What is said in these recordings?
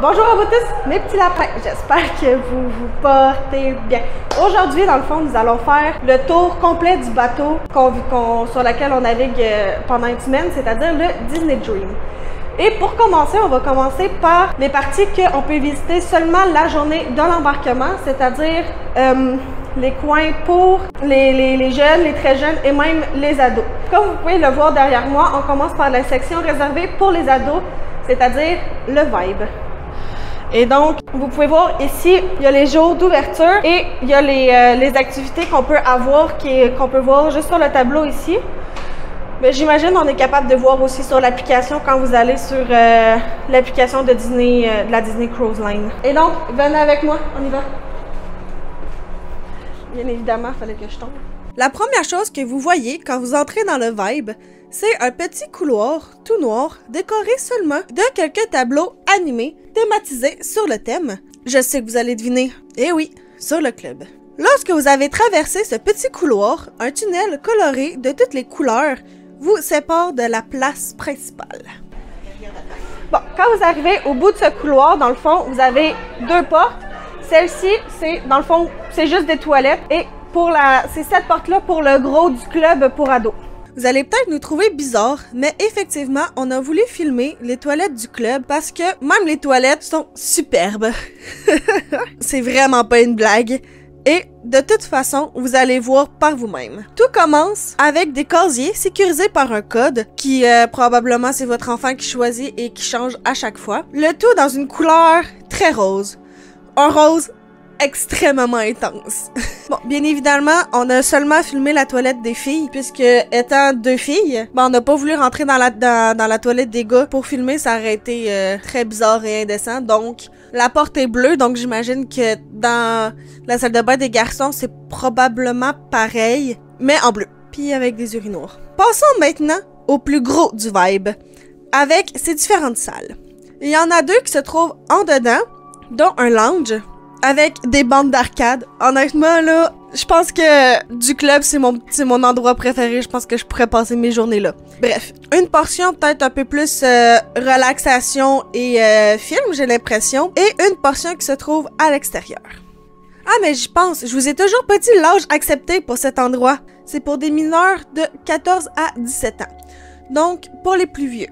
Bonjour à vous tous, mes petits lapins. J'espère que vous vous portez bien. Aujourd'hui, dans le fond, nous allons faire le tour complet du bateau sur lequel on navigue pendant une semaine, c'est-à-dire le Disney Dream. Et pour commencer, on va commencer par les parties qu'on peut visiter seulement la journée de l'embarquement, c'est-à-dire les coins pour les jeunes, les très jeunes et même les ados. Comme vous pouvez le voir derrière moi, on commence par la section réservée pour les ados, c'est-à-dire le Vibe. Et donc, vous pouvez voir ici, il y a les jours d'ouverture et il y a les activités qu'on peut avoir, qu'on peut voir juste sur le tableau ici. Mais j'imagine qu'on est capable de voir aussi sur l'application quand vous allez sur l'application de la Disney Cruise Line. Et donc, venez avec moi, on y va. Bien évidemment, il fallait que je tombe. La première chose que vous voyez quand vous entrez dans le Vibe, c'est un petit couloir tout noir décoré seulement de quelques tableaux animés thématisés sur le thème. Je sais que vous allez deviner, eh oui, sur le club. Lorsque vous avez traversé ce petit couloir, un tunnel coloré de toutes les couleurs vous sépare de la place principale. Bon, quand vous arrivez au bout de ce couloir, dans le fond, vous avez deux portes. Celle-ci, c'est dans le fond, c'est juste des toilettes et c'est cette porte-là pour le gros du club pour ados. Vous allez peut-être nous trouver bizarre, mais effectivement, on a voulu filmer les toilettes du club parce que même les toilettes sont superbes. C'est vraiment pas une blague. Et de toute façon, vous allez voir par vous-même. Tout commence avec des casiers sécurisés par un code qui probablement c'est votre enfant qui choisit et qui change à chaque fois. Le tout dans une couleur très rose. Un rose extrêmement intense. Bon, bien évidemment, on a seulement filmé la toilette des filles, puisque étant deux filles, ben, on n'a pas voulu rentrer dans la toilette des gars pour filmer, ça aurait été très bizarre et indécent, donc la porte est bleue, donc j'imagine que dans la salle de bain des garçons, c'est probablement pareil, mais en bleu, puis avec des urinoirs. Passons maintenant au plus gros du Vibe, avec ses différentes salles. Il y en a deux qui se trouvent en dedans, dont un lounge, avec des bandes d'arcade. Honnêtement, là, je pense que du club, c'est mon endroit préféré. Je pense que je pourrais passer mes journées là. Bref, une portion peut-être un peu plus relaxation et film, j'ai l'impression. Et une portion qui se trouve à l'extérieur. Ah, mais j'y pense, je vous ai toujours pas dit l'âge accepté pour cet endroit. C'est pour des mineurs de 14 à 17 ans. Donc, pour les plus vieux.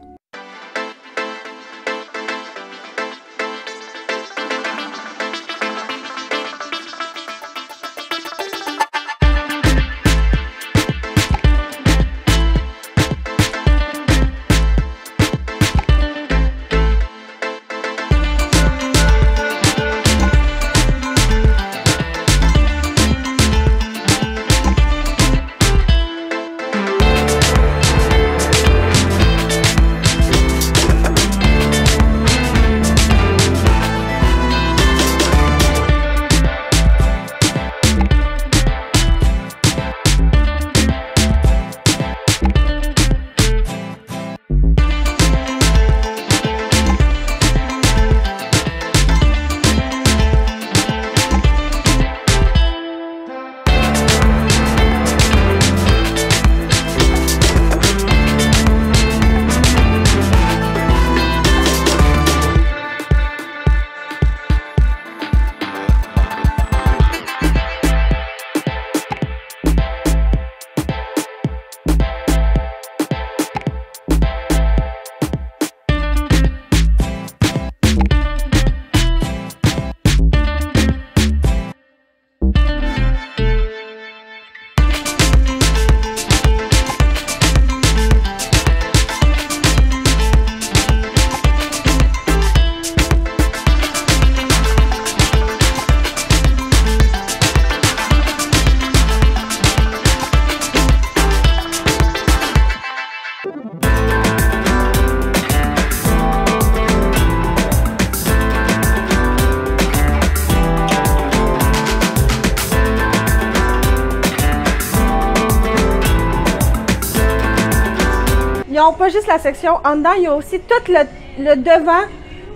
Ils n'ont pas juste la section en dedans, il y a aussi tout le devant.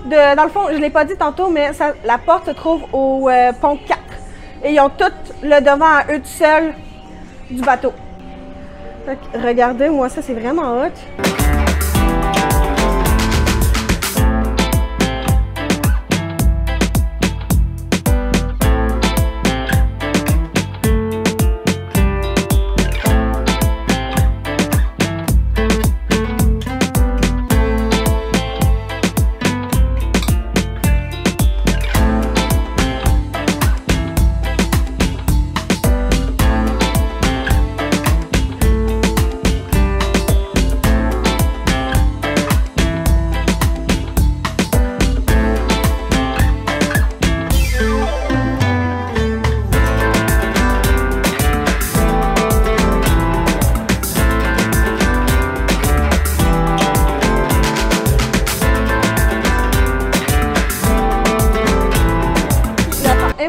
Dans le fond, je ne l'ai pas dit tantôt, mais la porte se trouve au pont 4. Et ils ont tout le devant à eux tout seuls du bateau. Fait que, regardez, moi ça c'est vraiment hot.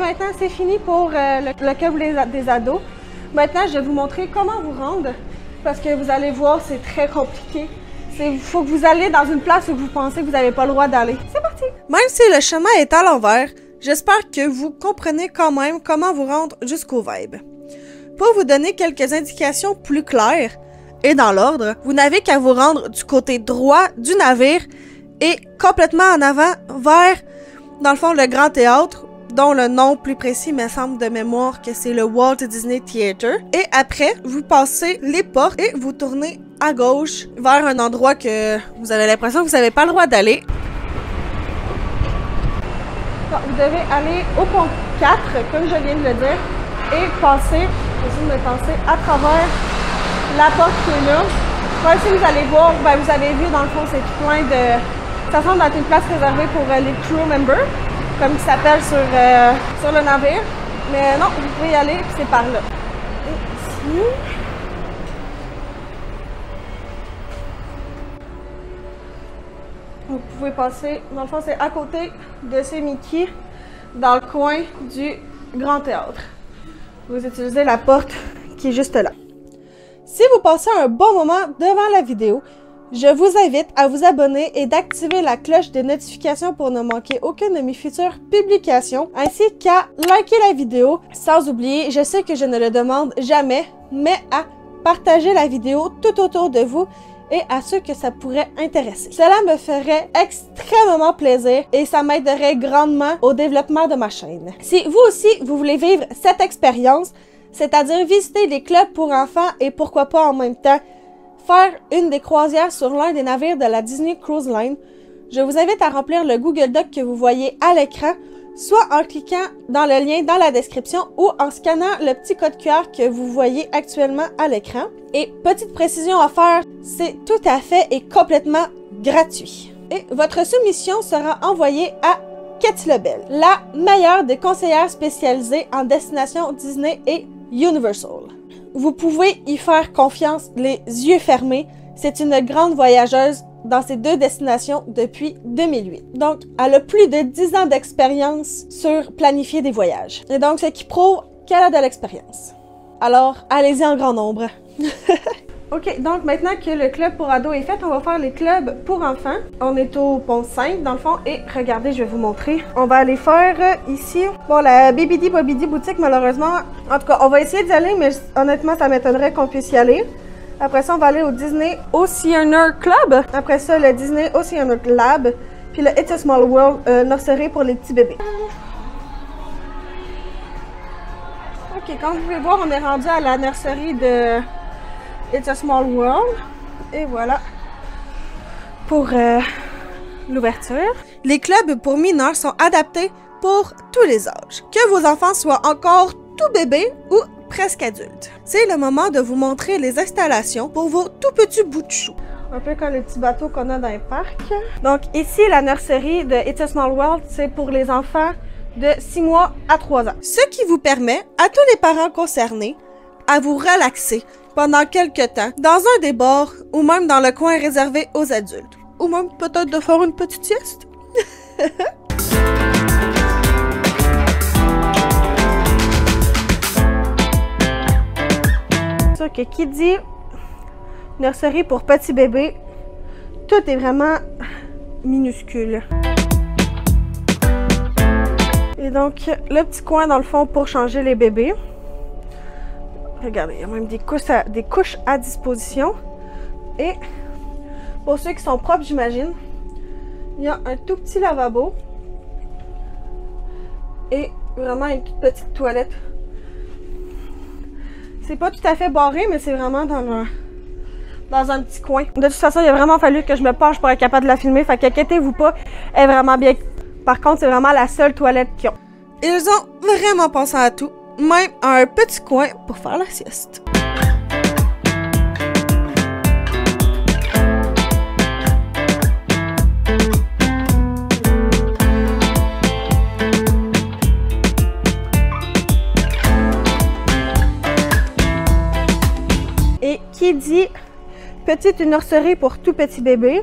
maintenant, c'est fini pour le club des ados. Maintenant, je vais vous montrer comment vous rendre, parce que vous allez voir, c'est très compliqué. Il faut que vous alliez dans une place où vous pensez que vous n'avez pas le droit d'aller. C'est parti! Même si le chemin est à l'envers, j'espère que vous comprenez quand même comment vous rendre jusqu'au Vibe. Pour vous donner quelques indications plus claires et dans l'ordre, vous n'avez qu'à vous rendre du côté droit du navire et complètement en avant vers, dans le fond, le Grand Théâtre, dont le nom plus précis me semble de mémoire que c'est le Walt Disney Theater. Et après, vous passez les portes et vous tournez à gauche vers un endroit que vous avez l'impression que vous n'avez pas le droit d'aller. Vous devez aller au pont 4, comme je viens de le dire, et passer, essayer de me passer à travers la porte qui est là. Comme si vous allez voir, ben, vous avez vu dans le fond, c'est plein de... Ça semble être une place réservée pour les crew members, comme il s'appelle sur le navire. Mais non, vous pouvez y aller, c'est par là. Et ici... Vous pouvez passer, dans le fond, c'est à côté de ces Mickey, dans le coin du Grand Théâtre. Vous utilisez la porte qui est juste là. Si vous passez un bon moment devant la vidéo, je vous invite à vous abonner et d'activer la cloche de notification pour ne manquer aucune de mes futures publications, ainsi qu'à liker la vidéo. Sans oublier, je sais que je ne le demande jamais, mais à partager la vidéo tout autour de vous et à ceux que ça pourrait intéresser. Cela me ferait extrêmement plaisir et ça m'aiderait grandement au développement de ma chaîne. Si vous aussi, vous voulez vivre cette expérience, c'est-à-dire visiter des clubs pour enfants et pourquoi pas en même temps faire une des croisières sur l'un des navires de la Disney Cruise Line, je vous invite à remplir le Google Doc que vous voyez à l'écran, soit en cliquant dans le lien dans la description ou en scannant le petit code QR que vous voyez actuellement à l'écran. Et petite précision à faire, c'est tout à fait et complètement gratuit. Et votre soumission sera envoyée à Cathy Lebel, la meilleure des conseillères spécialisées en destination Disney et Universal. Vous pouvez y faire confiance les yeux fermés. C'est une grande voyageuse dans ces deux destinations depuis 2008. Donc, elle a plus de 10 ans d'expérience sur planifier des voyages. Et donc, ce qui prouve qu'elle a de l'expérience. Alors, allez-y en grand nombre. Ok, donc maintenant que le club pour ados est fait, on va faire les clubs pour enfants. On est au pont 5 dans le fond et regardez, je vais vous montrer. On va aller faire ici, bon, la Bibidi Bobidi boutique malheureusement. En tout cas, on va essayer d'y aller, mais honnêtement, ça m'étonnerait qu'on puisse y aller. Après ça, on va aller au Disney Oceaner Club. Après ça, le Disney Oceaner Lab. Puis le It's a Small World nurserie pour les petits bébés. Ok, comme vous pouvez voir, on est rendu à la nurserie de It's a Small World. Et voilà pour l'ouverture. Les clubs pour mineurs sont adaptés pour tous les âges. Que vos enfants soient encore tout bébés ou presque adultes. C'est le moment de vous montrer les installations pour vos tout petits bouts de chou. Un peu comme les petits bateaux qu'on a dans les parcs. Donc ici, la nurserie de It's a Small World, c'est pour les enfants de 6 mois à 3 ans. Ce qui vous permet, à tous les parents concernés, à vous relaxer pendant quelques temps dans un des bars ou même dans le coin réservé aux adultes. Ou même peut-être de faire une petite sieste. Que qui dit nurserie pour petits bébés, tout est vraiment minuscule. Et donc, le petit coin dans le fond pour changer les bébés. Regardez, il y a même des couches à disposition. Et pour ceux qui sont propres, j'imagine, il y a un tout petit lavabo. Et vraiment une toute petite toilette. C'est pas tout à fait barré, mais c'est vraiment dans un petit coin. De toute façon, il a vraiment fallu que je me penche pour être capable de la filmer. Fait qu'inquiétez-vous pas, elle est vraiment bien. Par contre, c'est vraiment la seule toilette qu'ils ont. Ils ont vraiment pensé à tout, même à un petit coin pour faire la sieste. Qui dit petite nurserie pour tout petit bébé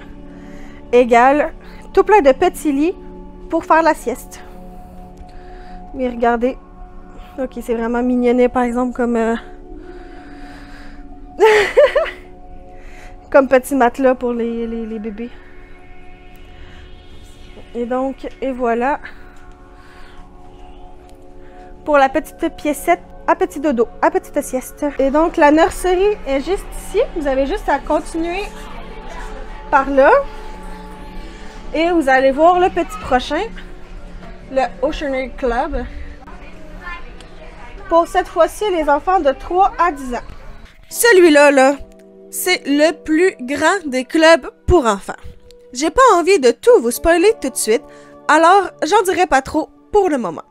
égale tout plein de petits lits pour faire la sieste. Mais regardez. Ok, c'est vraiment mignonné, par exemple, comme... comme petit matelas pour les bébés. Et donc, et voilà. Pour la petite piécette à petit dodo, à petite sieste. Et donc, la nurserie est juste ici. Vous avez juste à continuer par là. Et vous allez voir le petit prochain, le Oceanary Club. Pour cette fois-ci, les enfants de 3 à 10 ans. Celui-là, là, c'est le plus grand des clubs pour enfants. J'ai pas envie de tout vous spoiler tout de suite, alors j'en dirai pas trop pour le moment.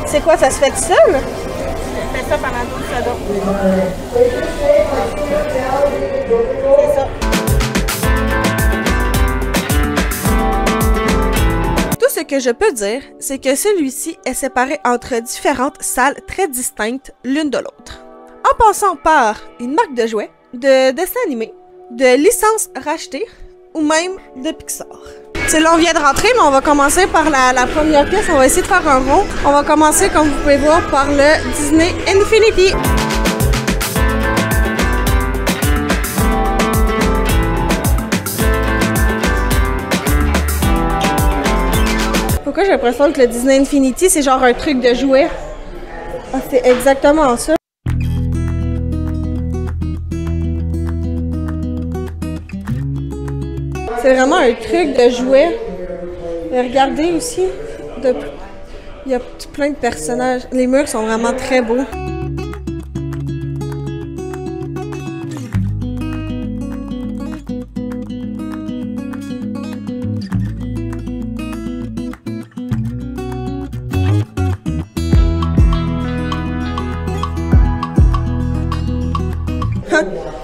C'est quoi, ça se fait tout seul? Je fais ça pendant 12 secondes. C'est ça. Tout ce que je peux dire, c'est que celui-ci est séparé entre différentes salles très distinctes l'une de l'autre. En passant par une marque de jouets, de dessins animés, de licences rachetées ou même de Pixar. C'est là, on vient de rentrer, mais on va commencer par la première pièce. On va essayer de faire un rond. On va commencer, comme vous pouvez voir, par le Disney Infinity. Pourquoi j'ai l'impression que le Disney Infinity, c'est genre un truc de jouet? Ah, c'est exactement ça. C'est vraiment un truc de jouet. Et regardez aussi, il y a plein de personnages. Les murs sont vraiment très beaux.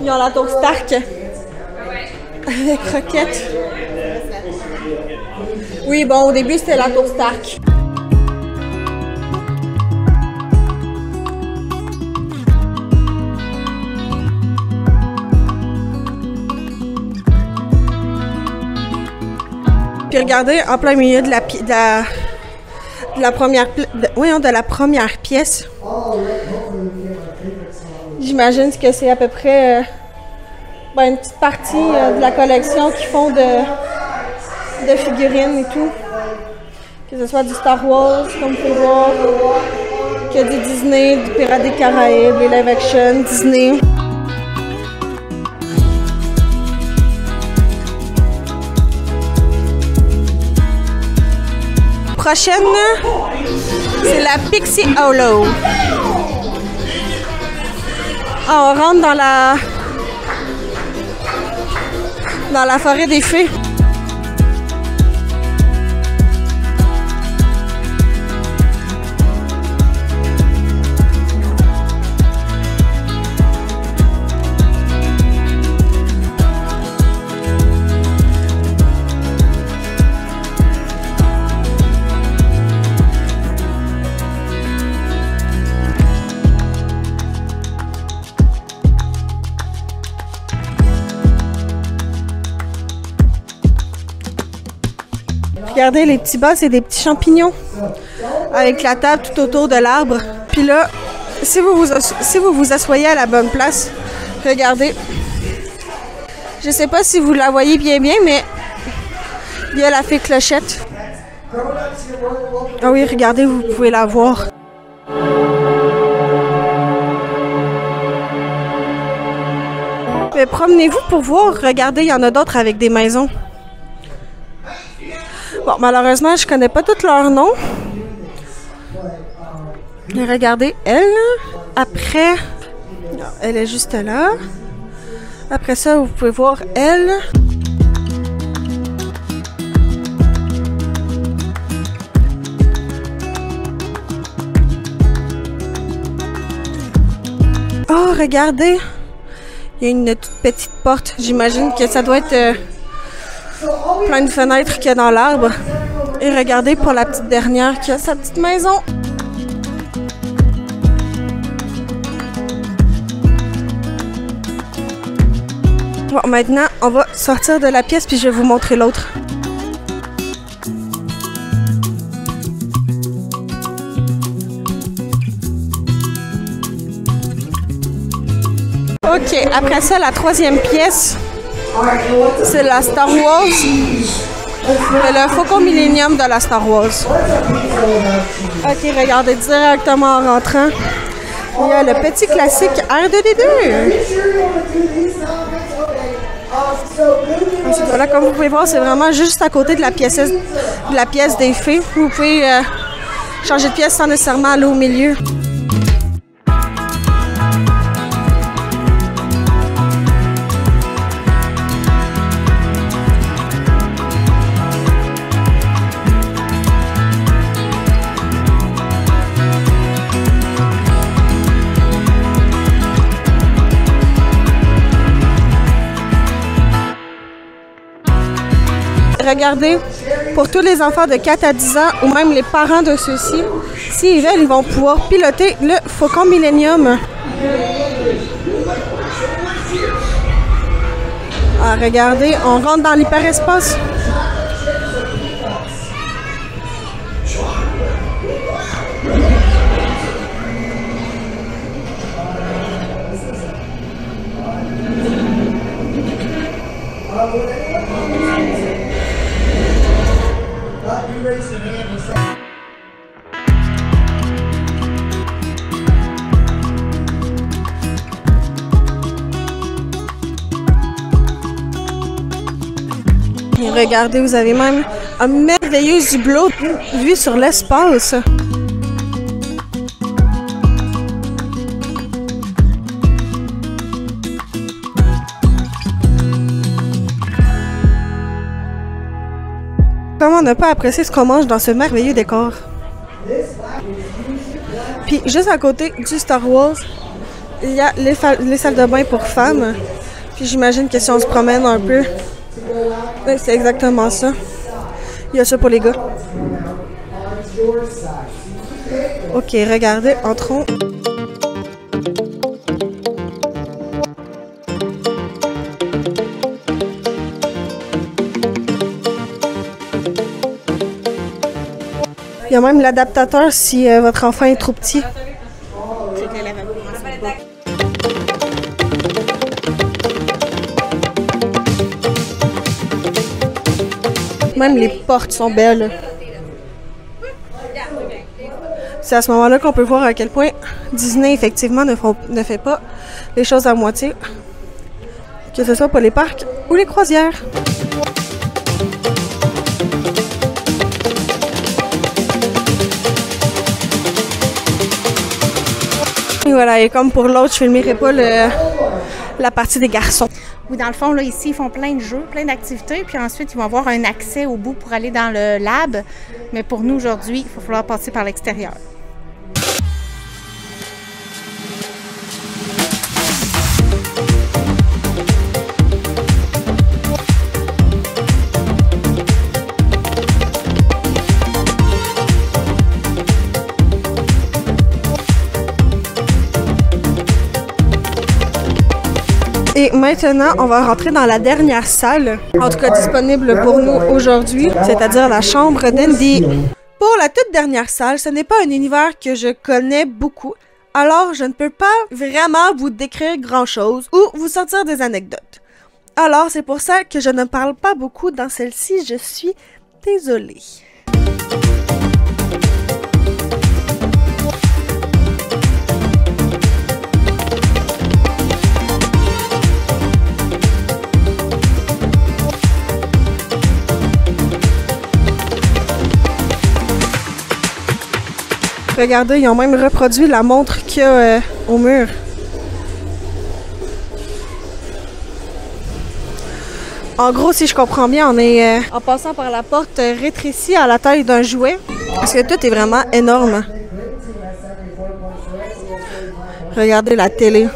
Ils ont la tour Stark. Avec Roquette. Oui, bon, au début, c'était la tour Stark. Puis regardez, en plein milieu de la première pièce. J'imagine que c'est à peu près une petite partie de la collection qu'ils font de figurines et tout. Que ce soit du Star Wars, comme vous pouvez voir, que du Disney, du Pirates des Caraïbes, les live action, Disney. Prochaine, c'est la Pixie Hollow. Ah, on rentre dans la forêt des fées. Regardez, les petits bas, c'est des petits champignons avec la table tout autour de l'arbre. Puis là, si vous vous asseyez à la bonne place, regardez. Je sais pas si vous la voyez bien, mais il y a la fée Clochette. Ah oui, regardez, vous pouvez la voir. Mais promenez-vous pour voir. Regardez, il y en a d'autres avec des maisons. Bon, malheureusement, je connais pas tous leurs noms. Mais regardez, elle, après, elle est juste là. Après ça, vous pouvez voir elle. Oh, regardez, Il y a une toute petite porte. J'imagine que ça doit être plein de fenêtres qu'il y a dans l'arbre. Et regardez pour la petite dernière qui a sa petite maison. Bon, maintenant, on va sortir de la pièce puis je vais vous montrer l'autre. Ok, après ça, la troisième pièce, c'est la Star Wars. C'est le Faucon Millenium de la Star Wars. Ok, regardez directement en rentrant. Il y a le petit classique R2D2. Voilà, comme vous pouvez voir, c'est vraiment juste à côté de la pièce des fées. Vous pouvez changer de pièce sans nécessairement aller au milieu. Regardez, pour tous les enfants de 4 à 10 ans ou même les parents de ceux-ci, s'ils veulent, ils vont pouvoir piloter le Faucon Millenium. Ah, regardez, on rentre dans l'hyperespace. Et regardez, vous avez même un merveilleux hublot vu sur l'espace. Comment ne pas apprécier ce qu'on mange dans ce merveilleux décor? Puis juste à côté du Star Wars, il y a les salles de bain pour femmes. Puis j'imagine que si on se promène un peu, c'est exactement ça. Il y a ça pour les gars. Ok, regardez, entrons. Il y a même l'adaptateur si votre enfant est trop petit. Même les portes sont belles. C'est à ce moment-là qu'on peut voir à quel point Disney, effectivement, ne fait pas les choses à moitié. Que ce soit pour les parcs ou les croisières. Et voilà, et comme pour l'autre, je filmerai pas la partie des garçons. Oui, dans le fond, là, ici, ils font plein de jeux, plein d'activités, puis ensuite, ils vont avoir un accès au bout pour aller dans le lab. Mais pour nous, aujourd'hui, il va falloir passer par l'extérieur. Et maintenant, on va rentrer dans la dernière salle, en tout cas disponible pour nous aujourd'hui, c'est-à-dire la chambre d'Andy. Pour la toute dernière salle, ce n'est pas un univers que je connais beaucoup, alors je ne peux pas vraiment vous décrire grand-chose ou vous sortir des anecdotes. Alors c'est pour ça que je ne parle pas beaucoup dans celle-ci, je suis désolée. Regardez, ils ont même reproduit la montre qu'il y a au mur. En gros, si je comprends bien, on est en passant par la porte rétrécie à la taille d'un jouet. Parce que tout est vraiment énorme. Regardez la télé.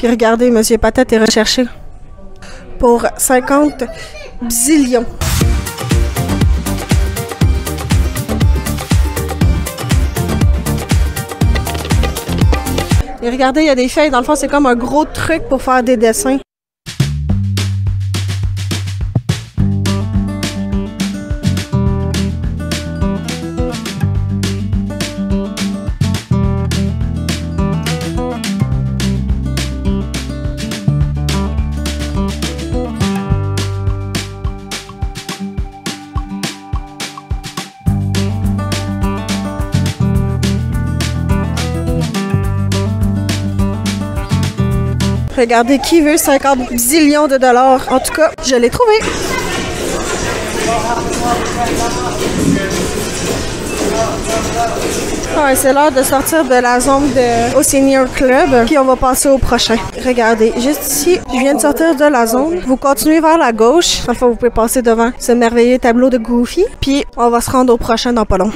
Puis regardez, Monsieur Patate est recherché pour 50 zillions. Et regardez, il y a des feuilles. Dans le fond, c'est comme un gros truc pour faire des dessins. Regardez, qui veut 50 zillions de dollars? En tout cas, je l'ai trouvé. Ouais, c'est l'heure de sortir de la zone au Senior Club. Puis on va passer au prochain. Regardez, juste ici, je viens de sortir de la zone. Vous continuez vers la gauche. Enfin, vous pouvez passer devant ce merveilleux tableau de Goofy. Puis on va se rendre au prochain dans pas long.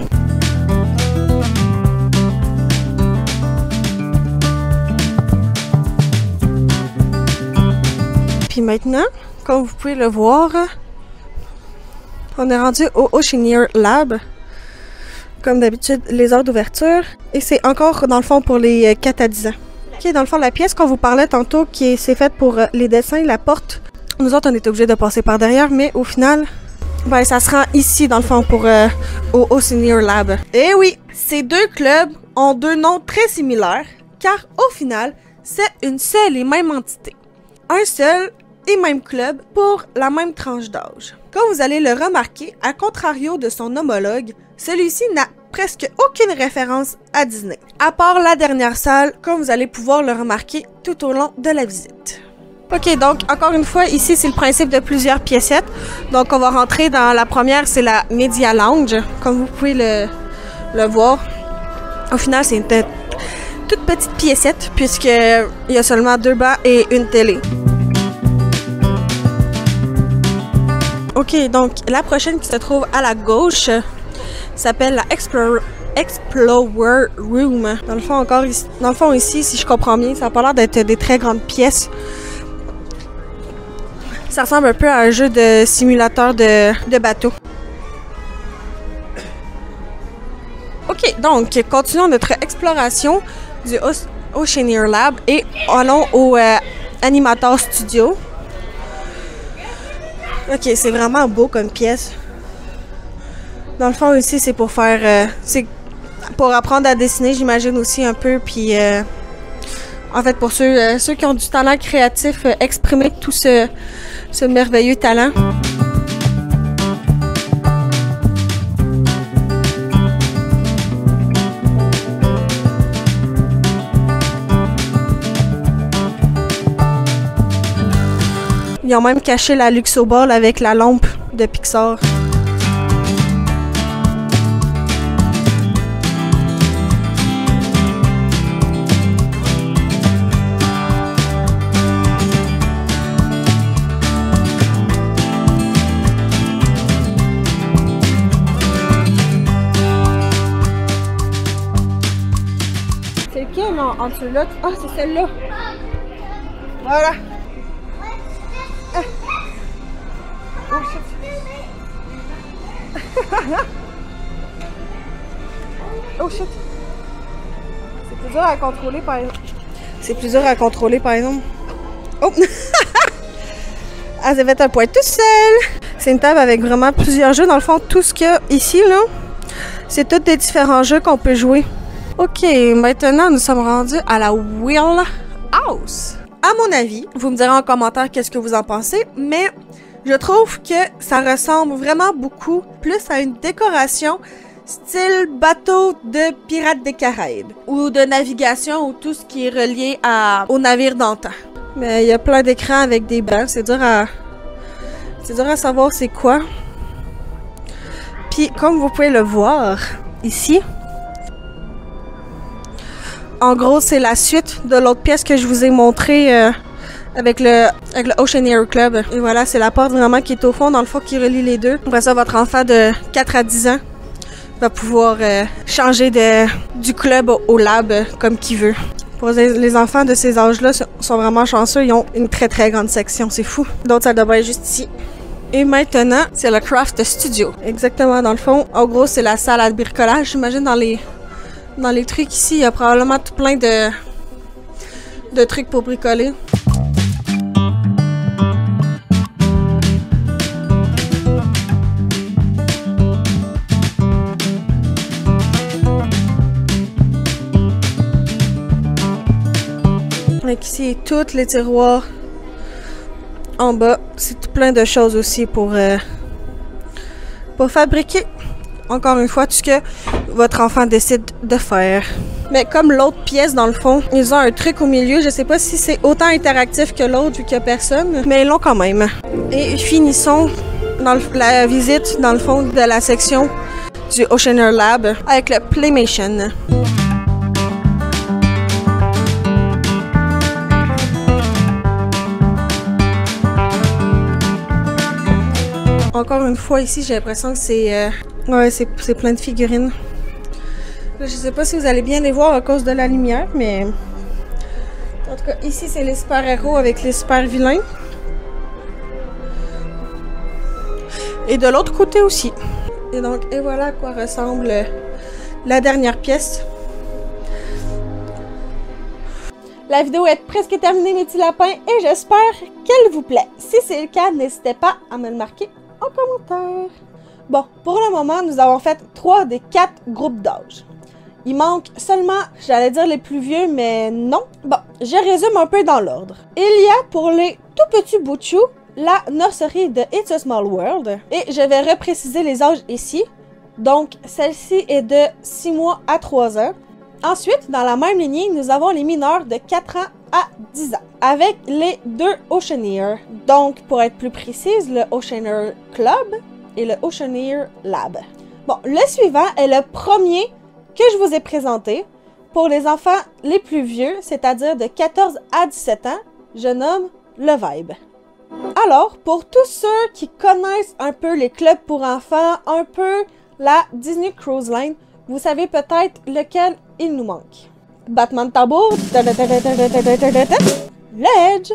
Puis maintenant, comme vous pouvez le voir, on est rendu au Oceaneer Lab. Comme d'habitude, les heures d'ouverture. Et c'est encore, dans le fond, pour les 4 à 10 ans. OK, dans le fond, la pièce qu'on vous parlait tantôt, c'est faite pour les dessins, la porte. Nous autres, on est obligés de passer par derrière, mais au final, ben, ça se rend ici, dans le fond, pour au Oceaneer Lab. Et oui, ces deux clubs ont deux noms très similaires, car au final, c'est une seule et même entité. Un seul et même club pour la même tranche d'âge. Comme vous allez le remarquer, à contrario de son homologue, celui-ci n'a presque aucune référence à Disney, à part la dernière salle, comme vous allez pouvoir le remarquer tout au long de la visite. Ok, donc encore une fois, ici c'est le principe de plusieurs piécettes. Donc on va rentrer dans la première, c'est la Media Lounge, comme vous pouvez le voir. Au final, c'est une toute petite piécette, puisqu'il y a seulement 2 bancs et une télé. Ok, donc la prochaine qui se trouve à la gauche s'appelle la Explorer Room. Dans le fond ici, si je comprends bien, ça a pas l'air d'être des très grandes pièces. Ça ressemble un peu à un jeu de simulateur de bateau. Ok, donc continuons notre exploration du Oceaneer Lab et allons au Animator Studio. Ok, c'est vraiment beau comme pièce. Dans le fond, ici, c'est pour faire... c'est pour apprendre à dessiner, j'imagine aussi un peu. Puis, en fait, pour ceux qui ont du talent créatif, exprimer tout ce merveilleux talent. Ils ont même caché la Luxo Ball avec la lampe de Pixar. C'est lequel en dessous là? Ah, c'est celle-là. Voilà. Oh shit. Oh shit. C'est plus dur à contrôler par exemple. C'est plus dur à contrôler par exemple. Oh! Ah, ça fait un point tout seul! C'est une table avec vraiment plusieurs jeux. Dans le fond, tout ce qu'il y a ici, là, c'est tous des différents jeux qu'on peut jouer. Ok, maintenant nous sommes rendus à la Wheel House. À mon avis, vous me direz en commentaire qu'est-ce que vous en pensez, mais je trouve que ça ressemble vraiment beaucoup plus à une décoration style bateau de Pirates des Caraïbes ou de navigation ou tout ce qui est relié aux navires d'antan. Mais il y a plein d'écrans avec des bancs, c'est dur à savoir c'est quoi. Puis comme vous pouvez le voir ici, en gros c'est la suite de l'autre pièce que je vous ai montré avec le Oceaneer Club. Et voilà, c'est la porte vraiment qui est au fond, dans le fond, qui relie les deux. Après ça, votre enfant de 4 à 10 ans va pouvoir changer du club au lab comme qu'il veut. Pour les enfants de ces âges-là, sont vraiment chanceux. Ils ont une très très grande section, c'est fou. D'autres, ça devrait être juste ici. Et maintenant, c'est le Craft Studio. Exactement, dans le fond. En gros, c'est la salle à bricolage. J'imagine dans les trucs ici, il y a probablement tout plein de trucs pour bricoler. Donc ici, tous les tiroirs en bas. C'est tout plein de choses aussi pour fabriquer, encore une fois, tout ce que votre enfant décide de faire. Mais comme l'autre pièce, dans le fond, ils ont un truc au milieu. Je sais pas si c'est autant interactif que l'autre vu qu'il y a personne, mais ils l'ont quand même. Et finissons dans la visite, dans le fond, de la section du Oceaneer Lab avec le Playmation. Encore une fois, ici, j'ai l'impression que c'est ouais, c'est plein de figurines. Là, je sais pas si vous allez bien les voir à cause de la lumière, mais en tout cas, ici, c'est les super-héros avec les super-vilains. Et de l'autre côté aussi. Et donc, et voilà à quoi ressemble la dernière pièce. La vidéo est presque terminée, mes petits lapins, et j'espère qu'elle vous plaît. Si c'est le cas, n'hésitez pas à me le marquer en commentaire. Bon, pour le moment, nous avons fait 3 des 4 groupes d'âge. Il manque seulement, j'allais dire les plus vieux, mais non. Bon, je résume un peu dans l'ordre. Il y a pour les tout petits boutchous la nurserie de It's a Small World. Et je vais repréciser les âges ici. Donc, celle-ci est de 6 mois à 3 ans. Ensuite, dans la même lignée, nous avons les mineurs de 4 ans à 10 ans, avec les 2 Oceaneer. Donc, pour être plus précise, le Oceaneer Club et le Oceaneer Lab. Bon, le suivant est le premier que je vous ai présenté pour les enfants les plus vieux, c'est-à-dire de 14 à 17 ans, je nomme le Vibe. Alors, pour tous ceux qui connaissent un peu les clubs pour enfants, un peu la Disney Cruise Line, vous savez peut-être lequel il nous manque. Battement de tambour, le Edge,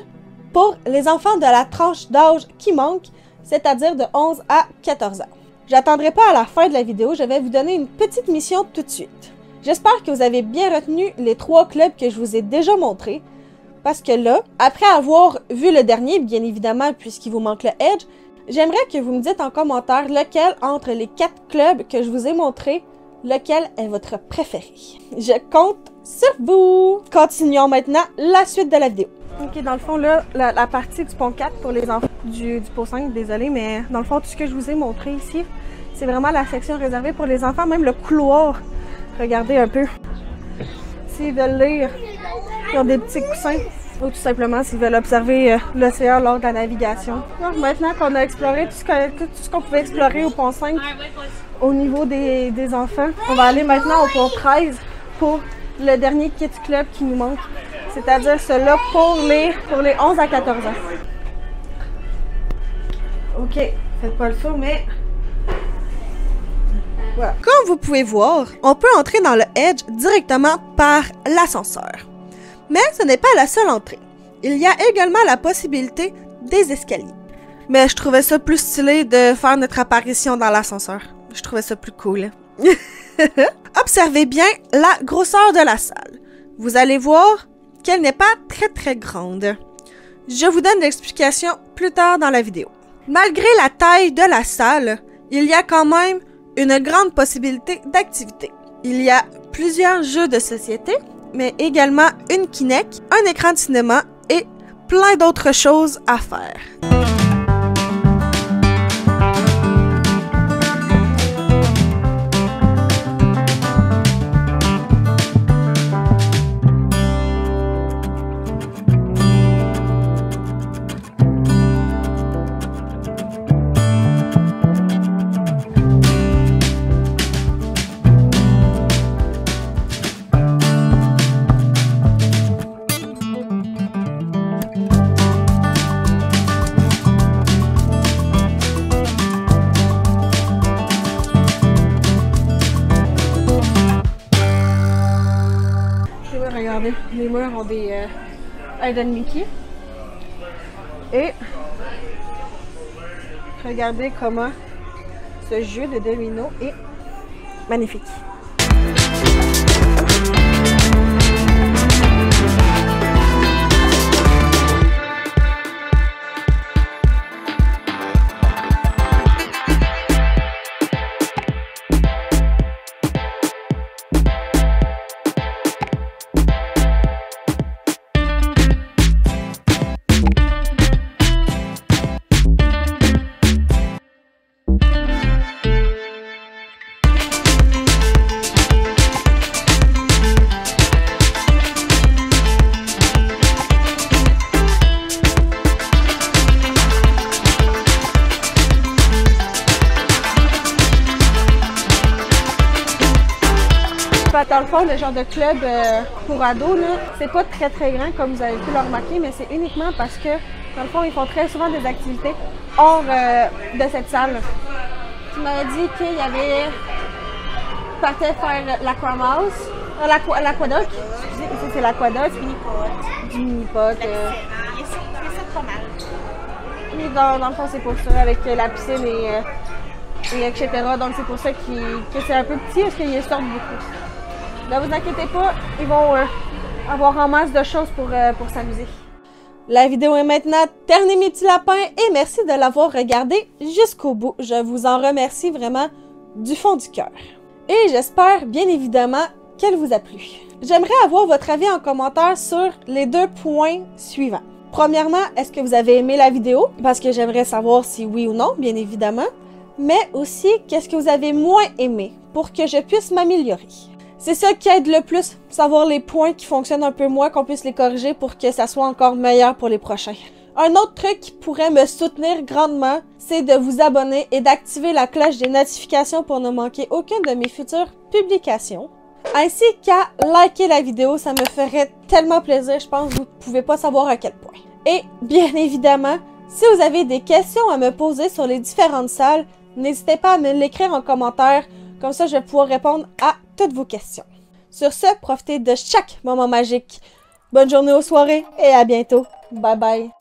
pour les enfants de la tranche d'âge qui manque, c'est-à-dire de 11 à 14 ans. J'attendrai pas à la fin de la vidéo, je vais vous donner une petite mission tout de suite. J'espère que vous avez bien retenu les 3 clubs que je vous ai déjà montrés, parce que là, après avoir vu le dernier, bien évidemment, puisqu'il vous manque le Edge, j'aimerais que vous me dites en commentaire lequel entre les 4 clubs que je vous ai montrés, lequel est votre préféré. Je compte sur vous! Continuons maintenant la suite de la vidéo. Ok, dans le fond, là, la partie du pont 4 pour les enfants du pont 5, désolé, mais dans le fond, tout ce que je vous ai montré ici, c'est vraiment la section réservée pour les enfants, même le couloir. Regardez un peu. S'ils veulent lire, ils ont des petits coussins, ou tout simplement s'ils veulent observer l'océan lors de la navigation. Alors, maintenant qu'on a exploré tout ce qu'on pouvait explorer au pont 5, au niveau des enfants, on va aller maintenant au pont 13 pour le dernier Kids Club qui nous manque. C'est-à-dire cela pour les 11 à 14 ans. Ok, faites pas le saut, mais... Voilà. Comme vous pouvez voir, on peut entrer dans le Edge directement par l'ascenseur. Mais ce n'est pas la seule entrée. Il y a également la possibilité des escaliers. Mais je trouvais ça plus stylé de faire notre apparition dans l'ascenseur. Je trouvais ça plus cool. Observez bien la grosseur de la salle. Vous allez voir qu'elle n'est pas très grande. Je vous donne l'explication plus tard dans la vidéo. Malgré la taille de la salle, il y a quand même une grande possibilité d'activité. Il y a plusieurs jeux de société, mais également une Kinect, un écran de cinéma et plein d'autres choses à faire. les murs ont des Hidden Mickey. Et regardez comment ce jeu de domino est magnifique. Dans le fond, le genre de club pour ados, c'est pas très grand comme vous avez pu le remarquer, mais c'est uniquement parce que, dans le fond, ils font très souvent des activités hors de cette salle. Tu m'avais dit qu'il y avait partait faire l'aquamouse, l'aquadoc, excusez, ici c'est l'aquadoc, du mini-pot. Il y a ça pas mal. Et dans le fond, c'est pour ça, avec la piscine et etc. Donc c'est pour ça que c'est un peu petit, parce qu'ils sortent beaucoup. Ne vous inquiétez pas, ils vont avoir en masse de choses pour s'amuser. La vidéo est maintenant terminée, mes petits lapins, et merci de l'avoir regardé jusqu'au bout. Je vous en remercie vraiment du fond du cœur. Et j'espère bien évidemment qu'elle vous a plu. J'aimerais avoir votre avis en commentaire sur les 2 points suivants. Premièrement, est-ce que vous avez aimé la vidéo? Parce que j'aimerais savoir si oui ou non, bien évidemment. Mais aussi, qu'est-ce que vous avez moins aimé pour que je puisse m'améliorer? C'est ça qui aide le plus, savoir les points qui fonctionnent un peu moins, qu'on puisse les corriger pour que ça soit encore meilleur pour les prochains. Un autre truc qui pourrait me soutenir grandement, c'est de vous abonner et d'activer la cloche des notifications pour ne manquer aucune de mes futures publications. Ainsi qu'à liker la vidéo, ça me ferait tellement plaisir, je pense que vous ne pouvez pas savoir à quel point. Et bien évidemment, si vous avez des questions à me poser sur les différentes salles, n'hésitez pas à me l'écrire en commentaire, comme ça je vais pouvoir répondre à toutes vos questions. Sur ce, profitez de chaque moment magique. Bonne journée aux soirées et à bientôt. Bye bye.